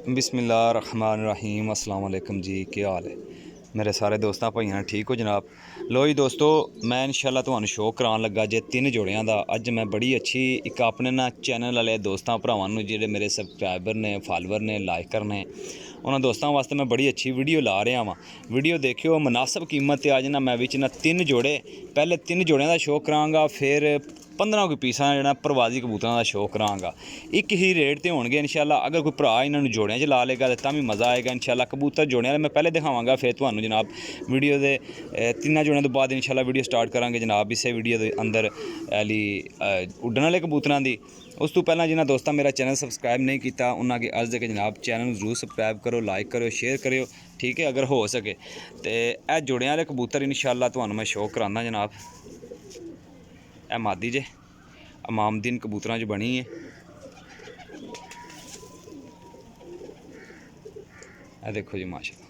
बिस्मिल्लाहिर्रहमानिर्रहीम अस्सलाम वालेकुम जी, क्या हाल है मेरे सारे दोस्तों भाइयों, ठीक हो जनाब। लो जी दोस्तों, मैं इंशाल्लाह तुहानू शो करान लगा जे 3 जोड़ियां दा। अज मैं बड़ी अच्छी एक अपने ना चैनल वाले दोस्तों भरावां नू जेह्ड़े मेरे सबसक्राइबर ने, फॉलोअर ने, लाइकर ने, उन्होंने दोस्तों वास्ते मैं बड़ी अच्छी वीडियो ला रहा वां। वीडियो देखियो, मुनासिब कीमत ते अज ना मैं विच ना 3 जोड़े, पहले 3 जोड़ियां दा शो करांगा, फिर 15 कोई पीसा जेह्ड़ा प्रवासी कबूतरां दा शो करांगा। एक ही रेट ते होणगे इंशाल्लाह। अगर कोई भरा इन्हां नू जोड़ियां च ला लेगा तां भी मज़ा आएगा इंशाल्लाह। कबूतर जोड़ियां मैं पहले दिखावांगा, फिर तुहानू जनाब वीडियो दे 3 जोड़ियां तो बाद इंशाल्लाह वीडियो स्टार्ट करांगे जनाब इसे वीडियो दे अंदर अली उड्डण आह्ले कबूतरां दी। उस तो पहला जिन्हां दोस्तां मेरा चैनल सबसक्राइब नहीं किया उन्हां अगे अर्ज़ है कि जनाब चैनल जरूर सबसक्राइब करो, लाइक करो, शेयर करो, ठीक है अगर हो सके तो। यह जोड़ियां आह्ले कबूतर इंशाल्लाह तुहानू मैं शो कराना जनाब। यह मादी जे इमामुद्दीन कबूतरां च बनी है। यह देखो जी माशाल्लाह,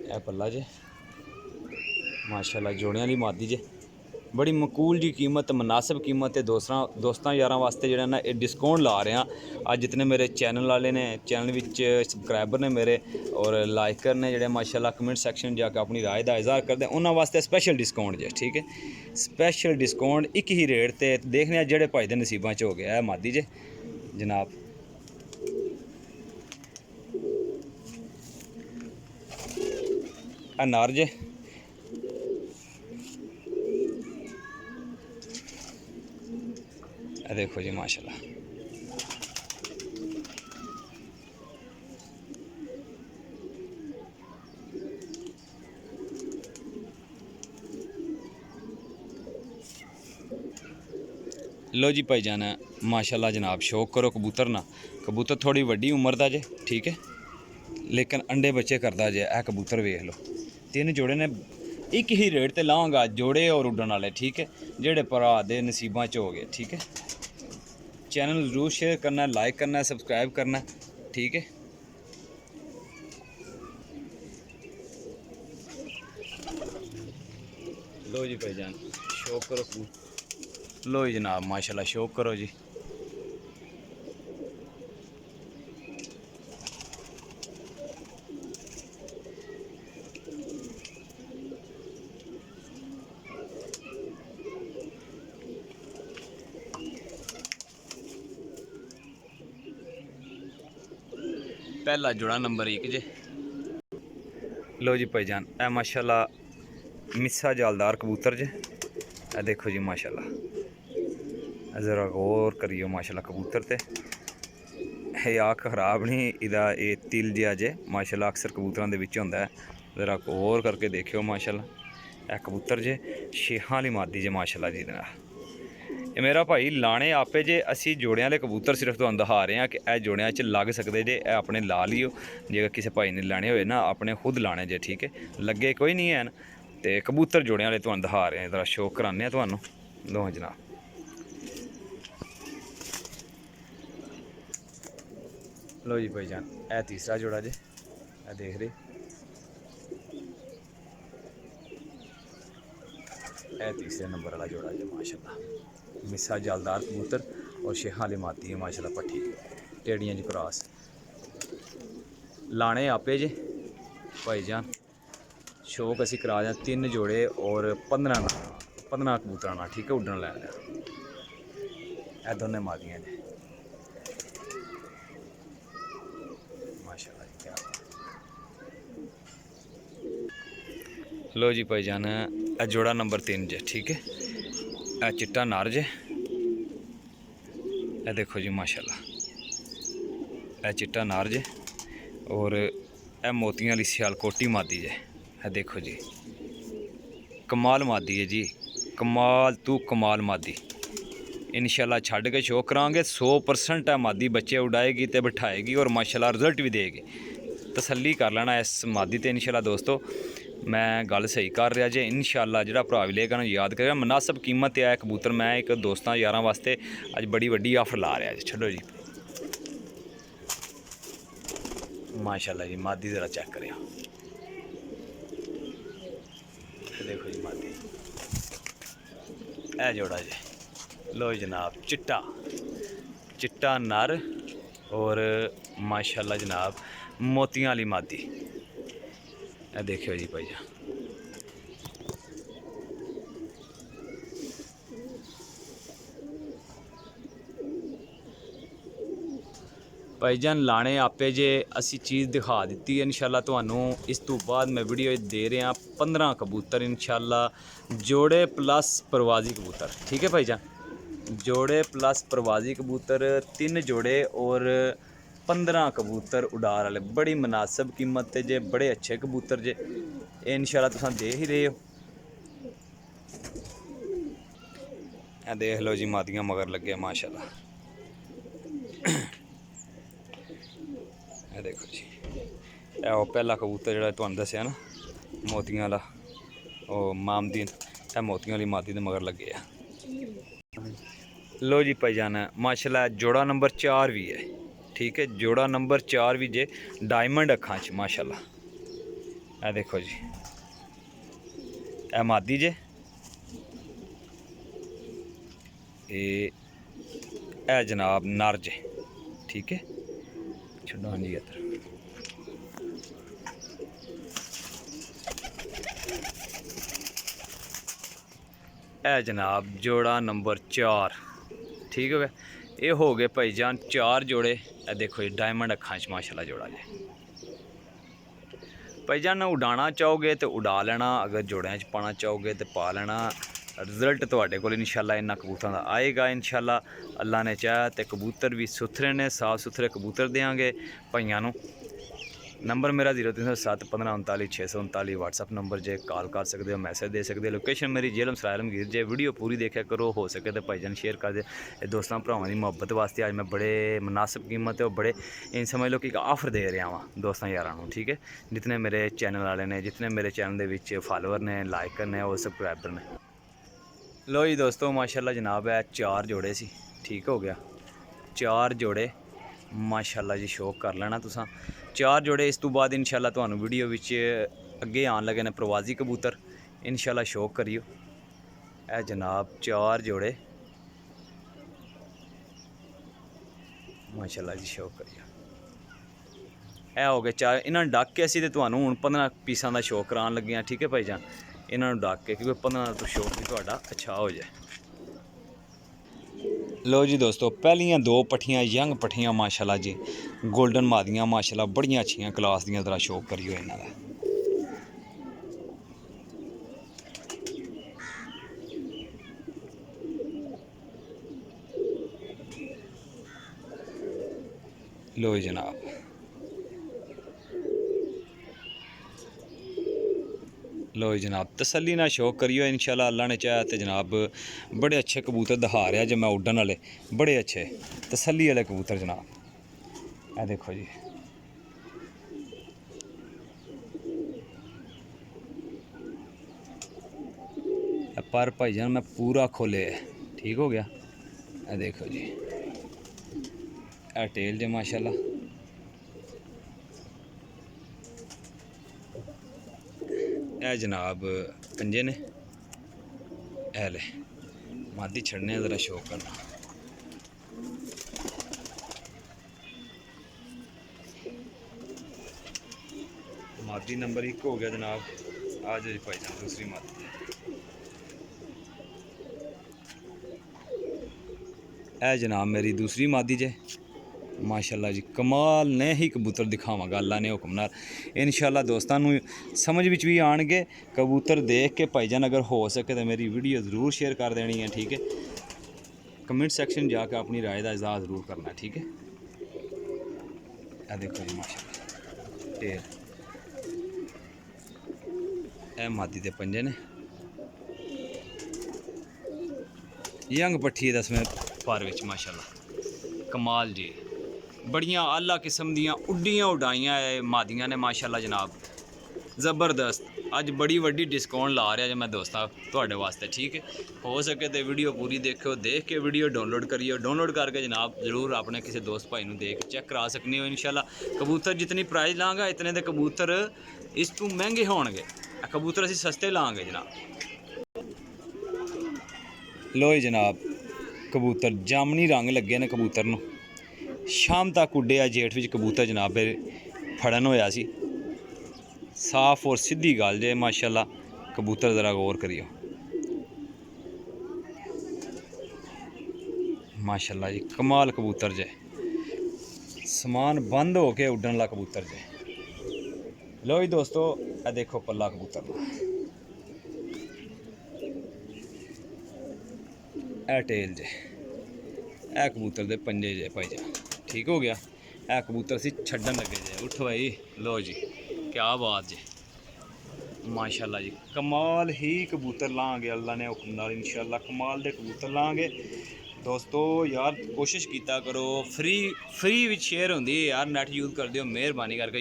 यह पल्ला जे माशाल्लाह, जोड़ियां वाली मादी जे बड़ी मकूल जी कीमत, मुनासिब कीमत है। दोस्तां यारां वास्ते जेह्ड़ा ना डिस्काउंट ला रहे हैं। अज जितने मेरे चैनल वाले ने, चैनल विच सबसक्राइबर ने मेरे और लाइकर ने जेह्ड़े माशाल्लाह कमेंट सैक्शन जाके अपनी राय दा इज़हार करते हैं, उन्हां वास्ते स्पैशल डिस्काउंट जे, ठीक है स्पैशल डिस्काउंट एक ही रेट ते। देखने जेह्ड़े भाई दे नसीबां च हो गया है मादी जे जनाब। नार जे देखो जी माशाल्लाह, लो जी भाईजान माशाल्लाह जनाब, शौक करो कबूतर ना। कबूतर थोड़ी वड्डी उम्र दा जे, ठीक है लेकिन अंडे बच्चे करदा जे। ए कबूतर वेख लो, 3 जोड़े ने एक ही रेट ते लावांगा, जोड़े और उड्डण वाले, ठीक है जेह्ड़े भरा दे नसीबां च हो गए, ठीक है। चैनल जरूर शेयर करना, लाइक करना, सबसक्राइब करना, ठीक है। लो जी भाईजान शौक करो, लो जी जनाब माशाल्लाह शौक करो जी। पहला जोड़ा नंबर 1 जे। लो जी भाईजान ए माशाल्लाह मिस्सा जालदार कबूतर जे। ए देखो जी माशाल्लाह, ज़रा गौर करियो माशाल्लाह कबूतर ते। आँख खराब नहीं इदा, ये तिल जिहा जे माशाल्लाह अक्सर कबूतरां दे विच होंदा है। ज़रा गौर करके देखियो माशाल्लाह। ए कबूतर जे शेहां वाली मादी जे माशाल्लाह जी। ये मेरा भाई लाने आपे जे, असी जोड़ियां वाले कबूतर सिर्फ तुहानू दिखा रहे हैं कि यह जोड़ियां च लग सकते जे। यह अपने ला लियो, जे किसी भाई ने लाने होए ना अपने खुद लाने जे, ठीक है लगे कोई नहीं है। तो कबूतर जोड़ियां वाले तुहानू दिखा रहे हैं, ज़रा शो कराने तुहानू। लो जनाब, लो जी भाईजान ए तीसरा जोड़ा जे, ए देख रहे ए तीसरे नंबर वाला जोड़ा जे माशाल्लाह। मिस्सा जालदार कबूतर और शेहां वाली मादी है माशाल्लाह, पट्ठी टेड़ियां जी क्रॉस। लाने आपे जे भाईजान, शौक असी करा दें 3 जोड़े और 15 कबूतर ना, ठीक है उड्डण लैन। ए दोनों मादियां जे माशाल्लाह जी, क्या लो जी भाईजान ए जोड़ा नंबर 3 जे, ठीक है ए चिट्टा नार जे। ए देखो जी माशाल्लाह, ए चिट्टा नार जे और ए मोतियां वाली सियालकोटी मादी जे। ए देखो जी कमाल मादी है जी, कमाल तू कमाल मादी। इंशाल्लाह छड़ के शो करांगे 100% है मादी बच्चे उड़ाएगी तो बिठाएगी और माशाल्लाह रिजल्ट भी देगी। तसल्ली कर लेना इस मादी ते इंशाल्लाह दोस्तों, मैं गल सही कर रहा जे। इंशाल्लाह जो भरा भी लेगा याद करेगा, मुनासिब कीमत है कबूतर। मैं एक दोस्तों यारां वास्ते अज बड़ी वड्डी ऑफर ला रहा जी। छड्डो जी माशाल्लाह जी, मादी ज़रा चेक करें, देखो जी मादी ए जोड़ा जी। लो जनाब चिट्टा चिट्टा नर और माशाल्लाह जनाब मोतियां वाली मादी। ए देखियो जी भाईजान भाईजान लाने आपे जे असी चीज़ दिखा दी है इंशाल्लाह तुहानू। इस तो बाद मैं वीडियो दे रहा 15 कबूतर इंशाल्लाह जोड़े प्लस प्रवाजी कबूतर। ठीक है भाईजान, जोड़े प्लस प्रवाजी कबूतर 3 जोड़े और 15 कबूतर उड़ार वाले बड़ी मुनासिब कीमत ते जे, बड़े अच्छे कबूतर जे इंशाल्लाह तुसां देख ही रहे हो। देख लो जी मादियां मगर लगे माशाल्लाह। देखो जी ए पहला कबूतर जो तुहानू दस्या ना मोतियां वाला ओ मामदीन, ए मोतियां वाली मादी दे मगर लगे आ। लो जी भाईजान माशाल्लाह जोड़ा नंबर 4 भी है। ठीक है, जोड़ा नंबर 4 भी जे डायमंड अखां च माशाल्लाह। ए देखो जी ए मादी जे ए जनाब नर जे। ठीक है छो हाँ जी इधर ए जनाब जोड़ा नंबर 4। ठीक है, ये हो गए भाईजान 4 जोड़े। ए देखो जी डायमंड अखां च माशाल्लाह जोड़ा जे। भाईजान उड़ाना चाहोगे तो उड़ा लेना, अगर जोड़ियां च पाना चाहोगे तो पा लेना। रिजल्ट तुहाडे कोल इंशाल्लाह इन्ना कबूतरां दा आएगा इंशाल्लाह अल्लाह ने चाहे तो। कबूतर भी सुथरे ने, साफ सुथरे कबूतर देंगे भाइयों नू। नंबर मेरा 0307 15 39 639 व्हाट्सअप नंबर जे, कॉल कर सकते हो, मैसेज दे सकते हो। लोकेशन मेरी जेलम सराय आलमगीर जे। वीडियो पूरी देखा करो, हो सके तो भाईजान शेयर कर दे। दोस्तों भरावां दी मुहब्बत वास्ते अज मैं बड़े मुनासिब कीमत और बड़े इन समझ लो कि एक ऑफर दे रहा वहाँ दोस्तों यारां नू। ठीक है, जितने मेरे चैनल वाले ने, जितने मेरे चैनल दे विच फॉलोअर ने, लाइकर ने और सबसक्राइबर ने। लो जी दोस्तों माशाल्लाह जनाब है 4 जोड़े सी। ठीक हो गया 4 जोड़े माशाल्लाह जी, शौक कर लेना तुसां 4 जोड़े। इस तो बाद इंशाल्लाह तुहानू वीडियो विच अगे आन लगे ने प्रवाजी कबूतर इंशाल्लाह, शौक करियो। ए जनाब 4 जोड़े माशाल्लाह जी, शौक करियो। ए हो गए 4, इन्होंने डक के असी तो तुहानू हुण 15 पीसां दा शौक करान लगे हैं। ठीक है भाईजान, इन्होंने डक के क्योंकि 15 तो शौक भी तुहाडा अच्छा हो जाए। लो जी दोस्तों पहलियां 2 पट्ठियां यंग पट्ठियां माशाल्लाह जी, गोल्डन मादियां माशाल्लाह बड़ियां अच्छियां क्लास दियां। जरा शौक करियो इन्हां दा। लो जनाब लो जनाब तसल्ली ना शौक करियो इंशाल्लाह अल्लाह ने चाहे तो। जनाब बड़े अच्छे कबूतर दिखा रहा जो मैं उड्डन वाले, बड़े अच्छे तसल्ली वाले कबूतर जनाब। ए देखो जी पर भाईजान मैं पूरा खोले है। ठीक हो गया, ए देखो जी ए टेल जे माशाल्लाह। ए जनाब पंजे ने ए ले मादी छड़ने ज़रा शौक करना। मादी नंबर 1 हो गया जनाब। आज जी भाईजान दूसरी मादी ए जनाब मेरी दूसरी मादी जे माशाल्लाह जी। कमाल ने ही कबूतर दिखावांगा अल्लाह ने हुक्म नाल इंशाल्लाह। दोस्तों नू समझ विच भी आएंगे कबूतर देख के भाईजान। अगर हो सके तो मेरी वीडियो ज़रूर शेयर कर देनी है। ठीक है, कमेंट सेक्शन जाकर अपनी राय का इज़हार ज़रूर करना। ठीक है, ए देखो जी माशाल्लाह ढेर ए मादी दे पंजे ने यंग पट्ठी 10वें पार विच माशाल्लाह। कमाल जी, बड़ियां आला किस्म दियां उड्डियां उड़ाइयां मादियां ने माशाल्लाह जनाब, ज़बरदस्त। ਅੱਜ ਬੜੀ ਵੱਡੀ ਡਿਸਕਾਊਂਟ ਲਾ ਰਿਹਾ ਜੇ ਮੈਂ ਦੋਸਤਾਂ ਤੁਹਾਡੇ ਵਾਸਤੇ, ਠੀਕ ਹੈ। ਹੋ ਸਕੇ ਤੇ ਵੀਡੀਓ ਪੂਰੀ ਦੇਖਿਓ, ਦੇਖ ਕੇ ਵੀਡੀਓ ਡਾਊਨਲੋਡ ਕਰਿਓ, ਡਾਊਨਲੋਡ ਕਰਕੇ ਜਨਾਬ ਜ਼ਰੂਰ ਆਪਣੇ ਕਿਸੇ ਦੋਸਤ ਭਾਈ ਨੂੰ ਦੇਖ ਚੈੱਕ ਕਰਾ ਸਕਨੀ ਹੋ ਇਨਸ਼ਾਅੱਲਾ। ਕਬੂਤਰ ਜਿਤਨੀ ਪ੍ਰਾਈਸ ਲਾਂਗਾ ਇਤਨੇ ਦੇ ਕਬੂਤਰ ਇਸ ਤੋਂ ਮਹਿੰਗੇ ਹੋਣਗੇ, ਕਬੂਤਰ ਅਸੀਂ ਸਸਤੇ ਲਾਂਗੇ ਜਨਾਬ। ਲੋ ਜੀ ਜਨਾਬ, ਕਬੂਤਰ ਜਾਮਨੀ ਰੰਗ ਲੱਗੇ ਨੇ ਕਬੂਤਰ ਨੂੰ, ਸ਼ਾਮ ਤੱਕ ਉੱਡਿਆ ਜੇਠ ਵਿੱਚ ਕਬੂਤਰ ਜਨਾਬ ਫੜਨ ਹੋਇਆ ਸੀ। ਸਾਫ਼ ਔਰ ਸਿੱਧੀ ਗੱਲ ਜੇ ਮਾਸ਼ਾਅੱਲਾ। कबूतर ज़रा गौर करियो माशाल्लाह जी, कमाल कबूतर जे, समान बंद हो के उड़न ला कबूतर जे। लो जी दोस्तों, ए देखो पल्ला कबूतर ला, ए टेल जे, ए कबूतर दे पंजे जे भाईजान, ठीक हो गया। ए कबूतर सी छड्डन लगे जे, उठ भाई। लो जी, क्या बात जे, माशाल्लाह जी, कमाल ही कबूतर लाँगे अल्लाह ने हुक्म नाल इंशाअल्लाह, कमाल दे कबूतर लाँगे दोस्तों। यार कोशिश कीता करो, फ्री विच शेयर होंदी है यार, नेट यूज़ कर दियो, मेहरबानी करके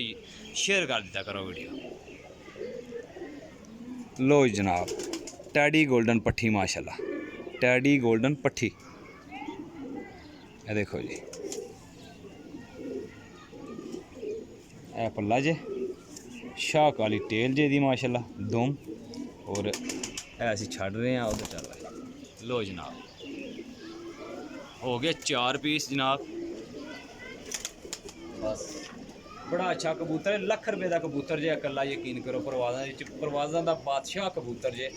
शेयर कर दिया करो वीडियो। लो जनाब, टैडी गोल्डन पट्ठी माशाल्लाह, टैडी गोल्डन पट्ठी, ये देखो जी, ए पल्ला जे, शाह काली टेल जे दी माशाल्लाह दुम, और ऐसी छड़ रहे हैं उधर चल रहा है। लो जनाब, हो गए 4 पीस जनाब, बस बड़ा अच्छा कबूतर है, लख रुपए का कबूतर जे कला, यकीन करो। परवाज़ां दा बादशाह कबूतर जे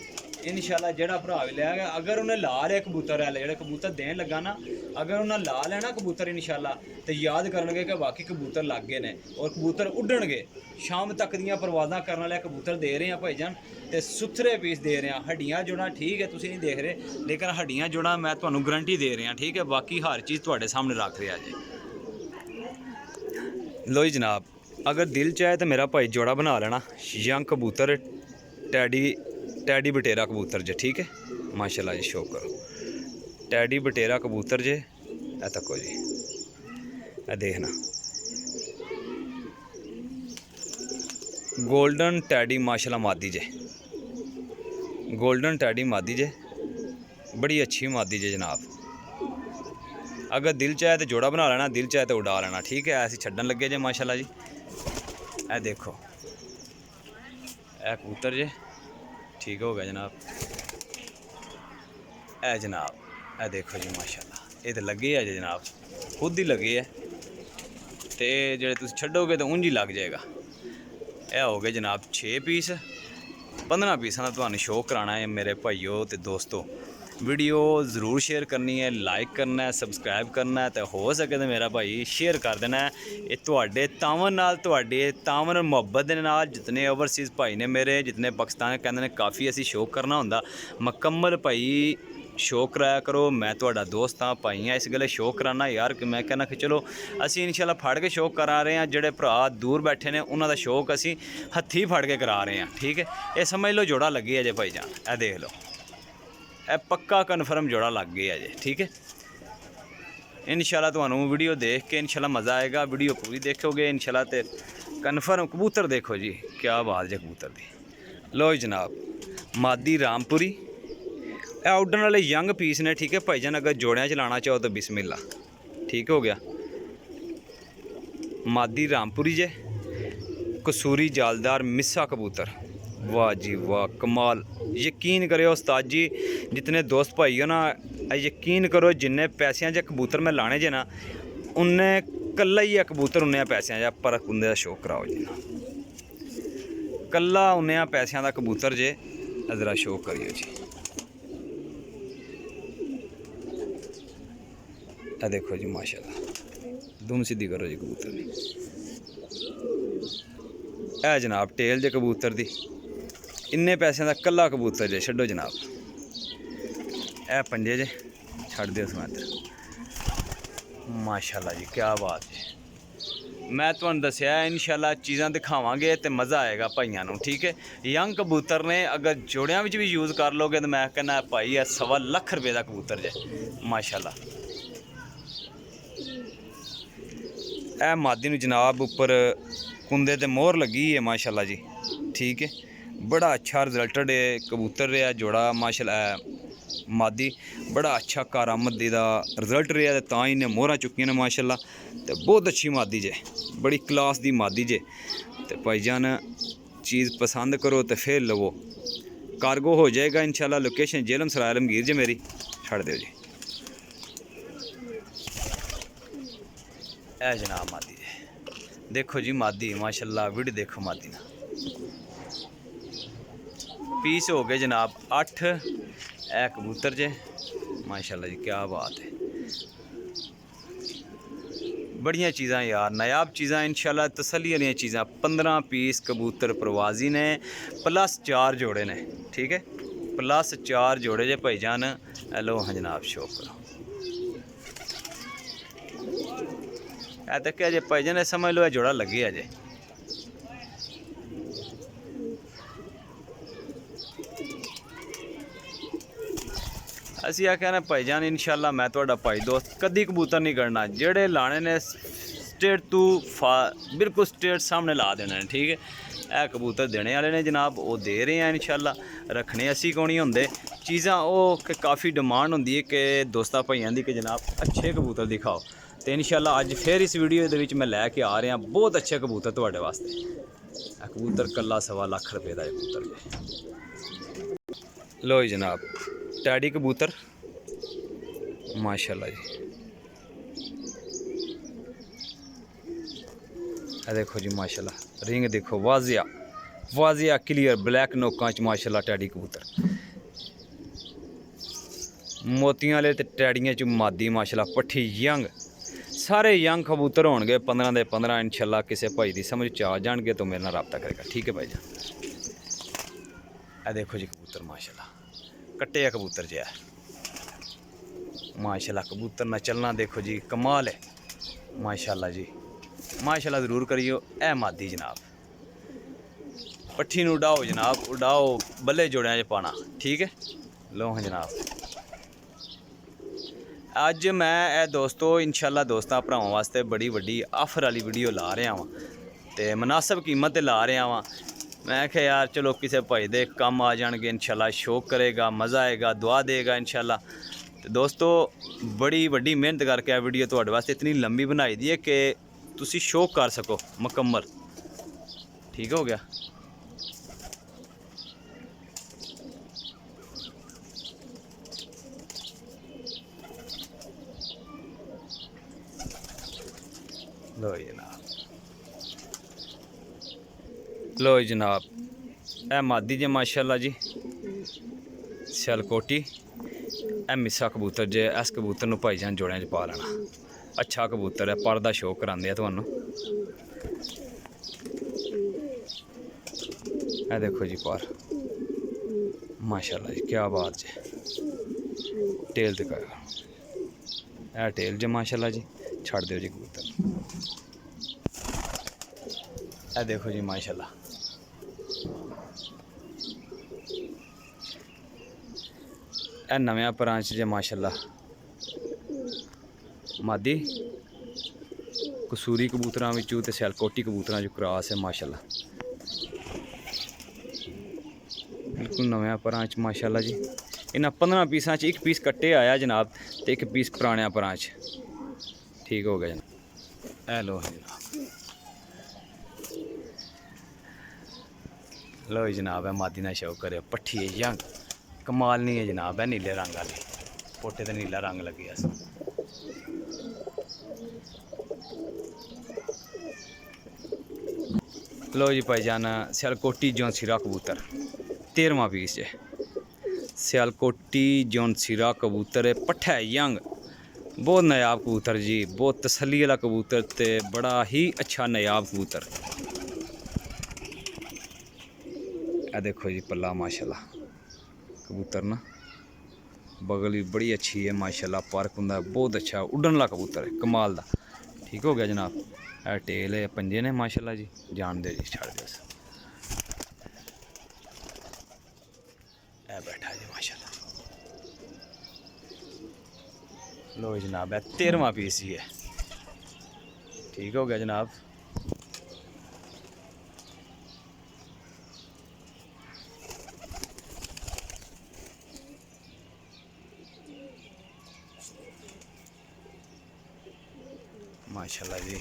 इंशाअल्लाह। जेड़ा भरा भी लिया, अगर उन्हें ला लिया कबूतर है, जेड़ा कबूतर देन लगा ना, अगर उन्हें ला लेना कबूतर इंशाअल्लाह, तो याद करनगे कि बाकी कबूतर लग गए ने, और कबूतर उड्डणगे। शाम तक दियां परवाज़ां करने वाले कबूतर दे रहे हैं भाईजान, तो सुथरे पीस दे रहे हैं। हड्डियां जोड़ा ठीक है, तुसीं नहीं देख रहे, लेकिन हड्डियां जोड़ा मैं तुहानूं गारंटी दे रहा, ठीक है। बाकी हर चीज़ तुहाडे सामने रख रहा जी। लो जी जनाब, अगर दिल चाहे तो मेरा भाई जोड़ा बना लेना, यंग कबूतर टैडी बटेरा कबूतर जे, ठीक है। माशाल्लाह जी, शो करो, टैडी बटेरा कबूतर जे, ए तको जी, ए देखना गोल्डन टैडी माशाल्लाह मादी जे, गोल्डन टैडी मादी जे, बड़ी अच्छी मादी जे जनाब। अगर दिल चाहे तो जोड़ा बना लेना, दिल चाहे तो उड़ा लेना, ठीक है। ऐसे छड्डन लगे जे माशाल्लाह जी। ए देखो ए कबूतर जे, ठीक हो गया जनाब। ए जनाब, ए देखो जी माशाल्लाह, ये तो लगे है जनाब, खुद ही लगे है, तो जे तुम छड्डोगे तो उंज ही लग जाएगा। यह हो गए जनाब 6 पीस, 15 पीसा का तुहानूं शो कराना है मेरे भाईओ तो दोस्तों। वीडियो ज़रूर शेयर करनी है, लाइक करना है, सबसक्राइब करना है, तो हो सके तो मेरा भाई शेयर कर देना है। ये तुहाडे तावन नाल, तुहाडे तावन मुहब्बत दे नाल, जितने ओवरसीज़ भाई ने मेरे, जितने पाकिस्तान कहते हैं काफ़ी असी शो करना होंदा, मुकम्मल भाई शो कराया करो। मैं तुहाडा दोस्त हाँ, भाई हाँ, इस गल्ले शो कराना यार कि मैं कहना कि चलो असी इंशाअल्लाह फड़ के शो करा रहे हैं। जेडे भरा दूर बैठे ने उन्हों का शौक असी हथी फड़ के करा रहे हैं, ठीक है। ये समझ लो जोड़ा लगी है जे भाईजान, ए देख लो, ए पक्का कन्फर्म जोड़ा लग गया जे, ठीक है। इंशाअल्लाह तुहानूं वीडियो देख के इंशाअल्लाह मज़ा आएगा, वीडियो पूरी देखोगे इंशाअल्लाह तो कन्फर्म। कबूतर देखो जी, क्या बात जे कबूतर दी। लो जनाब, मादी रामपुरी, ए उड्डण वाले यंग पीस ने, ठीक है भाईजान। अगर जोड़ियां चलाना चाहो तो बिस्मिल्ला, ठीक हो गया। मादी रामपुरी जे, कसूरी जालदार मिस्सा कबूतर, वाह जी वाह, कमाल। यकीन करो उस्ताद जी, जितने दोस्त भाई हो ना, यकीन करो जिन्ने पैसों च कबूतर मैं लाने जे ना, उन्ने कल्ला ही है कबूतर उन्ने पैसों च, पर उन्ने का शौक कराओ जी ना, कल्ला उन्ने पैसों का कबूतर जे, ज़रा शौक करियो जी। ए देखो जी माशाल्लाह, दुम सीधी करो जी कबूतर दी। ए जनाब टेल जे कबूतर दी, इन्ने पैसों का कल्ला कबूतर जे, छड्डो जनाब। ए पंजे जे, छड्ड दियो समांतर, माशाल्लाह जी, क्या बात है। मैं तुहानूं दस्सिया इंशाअल्लाह चीज़ां दिखावांगे तो मज़ा आएगा भाइयों नूं, ठीक है। यंग कबूतर ने, अगर जोड़ियां विच भी यूज़ कर लोगे तो मैं कहना भाई 1.25 लाख रुपए का कबूतर जे, माशाल्लाह। ए मादी नूं जनाब उपर कुंदे ते मोहर लगी है माशाल्लाह जी, ठीक है। बड़ा अच्छा रिजल्टेड कबूतर रहा जोड़ा माशाल्लाह मादी बड़ा अच्छा कारामदी दा रिजल्ट रहा ते तां इन्हें मोहरां चुक्कियां ने माशाल्लाह ते बहुत अच्छी मादी जे बड़ी क्लास दी मादी जे ते भाईजान चीज़ पसंद करो तो फिर लवो कार्गो हो जाएगा इंशाल्लाह। लोकेशन जेलम सराय आलमगीर जे मेरी छड़ दो जी। ए जनाब मादी देखो जी मादी माशाल्लाह विड देखो मादी ना पीस हो गए जनाब 8 ए कबूतर जे माशाल्लाह जी क्या बात है। बड़िया चीज़ा यार नायाब चीज़ा इंशाल्लाह तसल्ली वाली चीज़ा 15 पीस कबूतर प्रवाजी ने प्लस 4 जोड़े ने ठीक है प्लस 4 जोड़े जे भाईजान। हेलो हाँ जनाब शौक करो ए तक अजे भाईजान समझ लो जोड़ा लगे अजे असी आख्या ना भाईजान इंशाल्लाह मैं तो भाई दोस्त कदी कबूतर नहीं करना जेड़े लाने ने स्टेट तू बिल्कुल स्टेट सामने ला देने ने ठीक है। ए कबूतर देने वाले ने जनाब वो दे रहे हैं इंशाल्लाह रखने असी कौन नहीं होंगे चीज़ां वो काफ़ी डिमांड होंदी है कि दोस्तां भाइयों की कि जनाब अच्छे कबूतर दिखाओ तो इंशाल्लाह अज फिर इस वीडियो के मैं लैके आ रहा बहुत अच्छे कबूतर तुहाडे वास्ते। कबूतर कल्ला सवा लाख रुपए का कबूतर लो जी जनाब टैडी कबूतर माशाल्लाह जी देखो जी माशाल्लाह रिंग देखो वाजिया वाजिया क्लियर ब्लैक नोकां च माशाल्लाह टैडी कबूतर मोतियां वाले ते टैडियां च मादी माशाल्लाह पट्ठी यंग सारे यंग कबूतर होंगे 15 दे 15 इंशाल्लाह किसी भाई की समझ च आ जाएंगे तो मेरे नाल रब्ता करेगा ठीक है भाई जान। ए देखो जी कबूतर माशाल्लाह कट्टे कबूतर जो है माशाल्लाह कबूतर ना चलना देखो जी कमाल है माशाल्लाह जी माशाल्लाह ज़रूर करियो। ए मादी जनाब पट्ठी उड़ाओ जनाब उड़ाओ बल्ले जोड़िया च पाना ठीक है। लो हाँ जनाब अज मैं ए दोस्तों इंशाल्लाह दोस्तां भरावां वास्ते बड़ी वड्डी ऑफर वाली वीडियो ला रहा वां ते मुनासिब कीमत ते ला रहा वां। मैं क्या यार चलो किसी भाई दे कम आ जाएंगे इंशाल्लाह शौक करेगा मज़ा आएगा दुआ देगा इंशाल्लाह। तो दोस्तों बड़ी वड्डी मेहनत करके वीडियो तुहाडे वास्ते इतनी लंबी बनाई दी है कि तुसी शौक कर सको मुकम्मल ठीक हो गया। लो जनाब लो जनाब ए मादी जे माशाल्लाह जी सियालकोटी ए मिस्सा कबूतर जे इस कबूतर नूं भाईजान जोड़ियां च पा लेना अच्छा कबूतर है पर दा शौक करांदे तुहानूं। ए देखो जी पर माशाल्लाह जी क्या बात जे टेल दिखाओ ए टेल जे माशाल्लाह जी छड़ दो जी कबूतर ए देखो जी माशाल्लाह ए नव्या ब्रांच जे माशाल्लाह मादी कसूरी कबूतरां विचों ते सियालकोटी कबूतरां जो क्रॉस है माशाल्लाह बिल्कुल नव्या ब्रांच माशाल्लाह जी। इन्हां 15 पीसां च एक पीस कट्टे आया जनाब ते एक पीस पुराने ब्रांच ठीक हो गया जनाब। ए लो जनाब लो जनाब है मादी ना शौक करे पट्ठी है यंग कमाल नहीं है जनाब है नीले रंग वाली पोटे तो नीला रंग लगे अस। लो जी भाईजान सियालकोटी जोन सिरा कबूतर 13वां पीस है सियालकोटी जोन सिरा कबूतर है पट्ठा यंग बहुत नायाब कबूतर जी बहुत तसल्ली वाला कबूतर ते बड़ा ही अच्छा नायाब कबूतर। ए देखो जी पल्ला माशाल्लाह कबूतर ना बगल भी बड़ी अच्छी है माशाल्लाह पार्क होंदा बहुत अच्छा उड़न वाला कबूतर है कमाल दा ठीक हो गया जनाब। ए टेल है पंजे ने माशाल्लाह जी जान दे जी छड़ दे ए बैठा जी माशाल्लाह। लो जनाब है 13वां पीस ही है ठीक हो गया जनाब। माशाल्लाह जी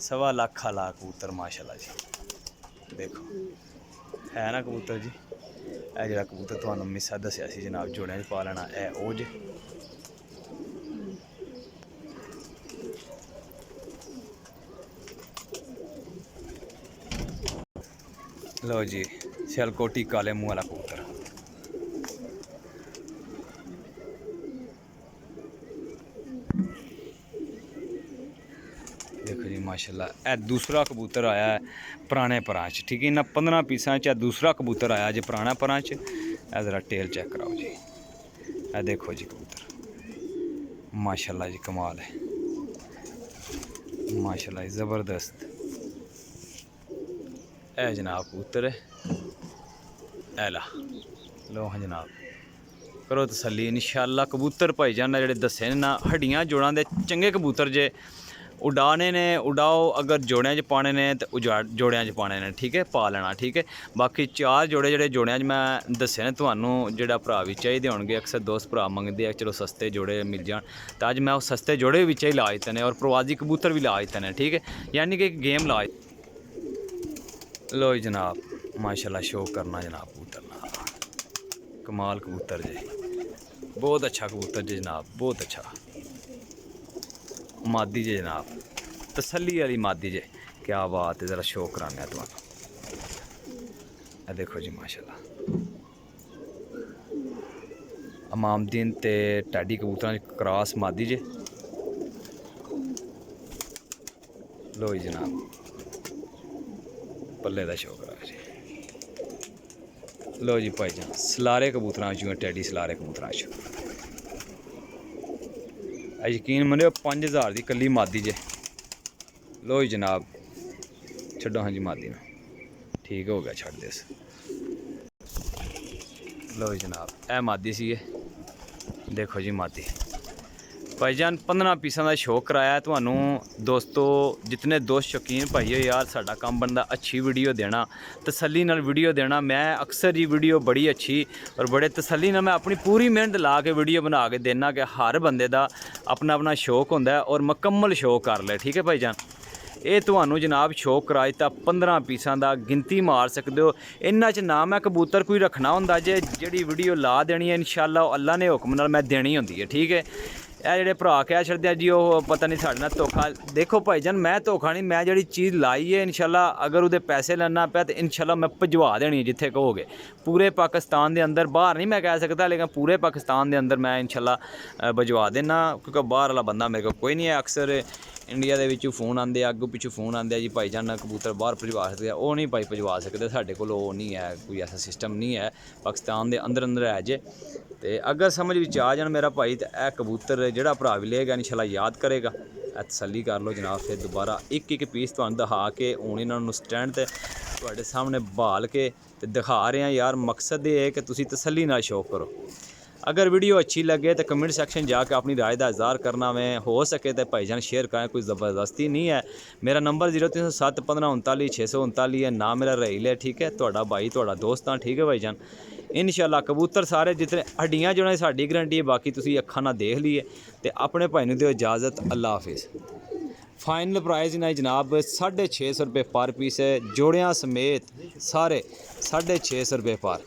1.25 लाख वाला कबूतर माशाल्लाह जी। देखो है ना कबूतर जी। यह जो कबूतर तुहानू मिस्सा दसिया सी जनाब जोड़ियां च पा लेना है ओ जे। लो जी सियालकोटी काले मुँह वाला कबूतर। देखो जी माशाल्लाह ए दूसरा कबूतर आया है पुराने परां च, ठीक है ना। 15 पीसा च दूसरा कबूतर आया जी पुराना परां च। ए ज़रा टेल चेक कराओ जी। ए देखो जी कबूतर माशाल्लाह जी कमाल है माशाल्लाह जी ज़बरदस्त। ए जनाब कबूतर है ए ला लो हाँ जनाब करो तसल्ली इंशाअल्लाह। कबूतर भाईजान ने जेह्ड़े दस्से ने ना हड्डियां जोड़ां दे चंगे कबूतर जे। उड़ाने ने उड़ाओ, अगर जोड़ियां च पाने ने तो जोड़ियां च पाने ने, ठीक है पा लेना, ठीक है। बाकी 4 जोड़े जेह्ड़े जोड़ियां च मैं दस्से ने तुहानू जेह्ड़ा भरा भी चाहिए होणगे। अक्सर दोस्त भरा मंगदे आ चलो सस्ते जोड़े मिल जान, तो अज मैं उस सस्ते जोड़े बिच्च ही ला दित्ते ने और प्रवासी कबूतर भी ला दित्ते ने, ठीक है। यानी कि एक गेम ला। लो जनाब माशाल्लाह शो करना जनाब कबूतर ना कमाल कबूतर जे, बहुत अच्छा कबूतर जे जनाब, बहुत अच्छा मादी जे जनाब, तसल्ली वाली मादी जे। क्या बात है, ज़रा शो कराने तुहानू। देखो जी माशाल्लाह अमामदीन ते टैडी कबूतर क्रॉस मादी जे। लो जी जनाब पल्ले दा शो करा जी। लो जी भाईजान सलारे कबूतरां चों टैडी सलारे कबूतरां चों यकीन मन्नियो 5000 की कल्ली मादी जे। लो जी जनाब छड्डो हाँ जी मादी नूं, ठीक हो गया छड्ड दे। लो जी जनाब ए मादी सी है, देखो जी मादी भाईजान 15 पीसा का शो कराया तुहानू। दोस्तों जितने दोस्त शौकीन भाई हो यार, साडा काम बनता अच्छी वीडियो देना, तसल्ली नाल वीडियो देना। मैं अक्सर ये वीडियो बड़ी अच्छी और बड़े तसल्ली नाल मैं अपनी पूरी मेहनत ला के वीडियो बना के देना कि हर बंदे दा अपना अपना शौक होंदा है और मुकम्मल शौक कर ले, ठीक है भाईजान। ये तुहानू जनाब शौक करा दित्ता 15 पीसा का, गिनती मार सकते हो। इन्हां च ना मैं कबूतर कोई रखना होंदा जे, जेह्ड़ी वीडियो ला देनी है इंशाअल्लाह अल्लाह ने हुक्म नाल मैं देनी होंदी है, ठीक है। ਇਹ ਜਿਹੜੇ ਭਰਾ ਕਹਿ ਛੱਡਦੇ ਆ ਜੀ ਉਹ ਪਤਾ ਨਹੀਂ ਸਾਡੇ ਨਾਲ ਧੋਖਾ। ਦੇਖੋ ਭਾਈਜਾਨ ਮੈਂ ਧੋਖਾ ਨਹੀਂ, ਮੈਂ ਜਿਹੜੀ ਚੀਜ਼ ਲਾਈ ਹੈ ਇੰਸ਼ਾਅੱਲਾ ਅਗਰ ਉਹਦੇ ਪੈਸੇ ਲੈਣਾ ਪਿਆ ਤਾਂ ਇੰਸ਼ਾਅੱਲਾ ਮੈਂ ਭਜਵਾ ਦੇਣੀ ਜਿੱਥੇ ਕਹੋਗੇ। ਪੂਰੇ ਪਾਕਿਸਤਾਨ ਦੇ ਅੰਦਰ, ਬਾਹਰ ਨਹੀਂ ਮੈਂ ਕਹਿ ਸਕਦਾ ਲੇਕਿਨ ਪੂਰੇ ਪਾਕਿਸਤਾਨ ਦੇ ਅੰਦਰ ਮੈਂ ਇੰਸ਼ਾਅੱਲਾ ਭਜਵਾ ਦੇਣਾ, ਕਿਉਂਕਿ ਬਾਹਰ ਵਾਲਾ ਬੰਦਾ ਮੇਰੇ ਕੋਲ ਕੋਈ ਨਹੀਂ ਹੈ। ਅਕਸਰ ਇੰਡੀਆ ਦੇ ਵਿੱਚੋਂ ਫੋਨ ਆਉਂਦੇ ਆ, ਅੱਗੋਂ ਪਿੱਛੋਂ ਫੋਨ ਆਉਂਦੇ ਆ ਜੀ ਭਾਈਜਾਨ ਕਬੂਤਰ ਬਾਹਰ ਭਜਵਾ ਸਕਦੇ ਆ, ਉਹ ਨਹੀਂ ਭਾਈ ਭਜਵਾ ਸਕਦੇ। ਸਾਡੇ ਕੋਲ ਉਹ ਨਹੀਂ ਹੈ, ਕੋਈ ਐਸਾ ਸਿਸਟਮ ਨਹੀਂ ਹੈ। ਪਾਕਿਸਤਾਨ ਦੇ ਅੰਦਰ ਅੰਦਰ ਹੈ ਜੇ। तो अगर समझ भी आ जान मेरा भाई तो यह कबूतर जोड़ा भरा भी लेगा इंशाल्लाह याद करेगा। तसल्ली कर लो जनाब, फिर दोबारा एक एक पीस तो दिखा के हूँ इन्होंने स्टैंड ते तुहाडे सामने बहाल के ते दिखा रहे हैं यार। मकसद ये है कि तुसी तसल्ली नाल शौक करो। अगर वीडियो अच्छी लगे तो कमेंट सेक्शन जाके अपनी राय का इजहार करना। मैं हो सके तो भाईजान शेयर करें, कोई ज़बरदस्ती नहीं है। मेरा नंबर 0307 15 39 639 है, ना मेरा रहील है, ठीक है। तुहाडा भाई तुहाडा दोस्त हाँ, ठीक है भाईजान। इंशाअल्लाह कबूतर सारे जितने हड्डियां जोड़े साड़ी गारंटी है, बाकी तुसी अखा ना देख लीए। तो अपने भाई नूं दिओ इजाज़त, अल्लाह हाफिज़। फाइनल प्राइस इन्हें जनाब 650 रुपये पर पीस है, जोड़ियां समेत सारे 650 रुपये पर।